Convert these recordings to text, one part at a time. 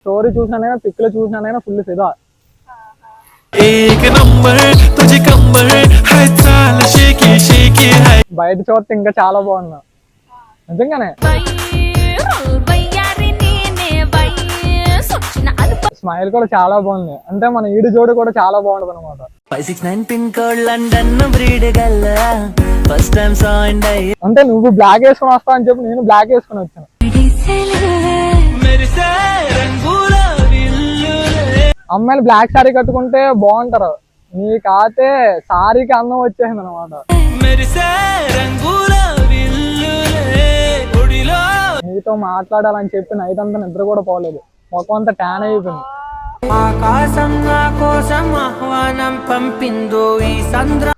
Story చూసినానైనా పిక్లో చూసినానైనా full ఫిదా. బయట చూస్తే ఇంకా చాలా బాగున్నా నిజంగానే. స్మైల్ కూడా చాలా బాగుంది. అంటే మన ఈడు జోడు కూడా చాలా బాగుంటది అనమాట. 569 పిన్ కోడ్ లండన్ బ్రీడ్ గల్ల ఫస్ట్ టైం సౌండ్. అంటే నువ్వు బ్లాక్ వేసుకొని వస్తా అని చెప్పి నేను బ్లాక్ వేసుకొని వచ్చాను. అమ్మాయిలు బ్లాక్ సారీ కట్టుకుంటే బాగుంటారు. నీ కాతే సారీకి అందం వచ్చేసింది అనమాట. నీతో మాట్లాడాలని చెప్పి నైట్ అంతా నిద్ర కూడా పోలేదు. మొత్తం అంతా ట్యాన్ అయిపోయింది. ఆకాశం నా కోసం ఆహ్వానం పంపిందో ఈ సంద్ర.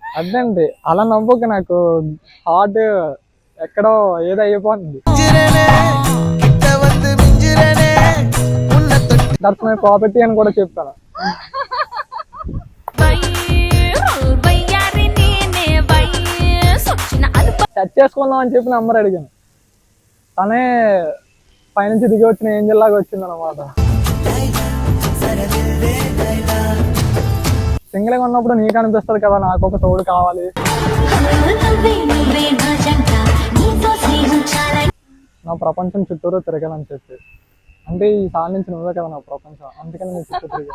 అదేంటి అలా నవ్వుకి నాకు హార్ట్ ఎక్కడో ఏదో అయిపోతుంది. దట్స్ మై ప్రాపర్టీ అని కూడా చెప్తాను. సెట్ చేసుకుందాం అని చెప్పి నంబర్ అడిగాను. తనే పైనుంచి దిగి వచ్చిన ఏంజల్ లాగా వచ్చింది అనమాట. సింగిల్ గా ఉన్నప్పుడు నీకు అనిపిస్తుంది కదా నాకు ఒక తోడు కావాలి. నా ప్రపంచం చుట్టూరు తిరగాలని చెప్పి. అంటే ఈ సార్ నుంచి నువ్వే కదా నా ప్రపంచం, అందుకని నీ చుట్టూ తిరిగా.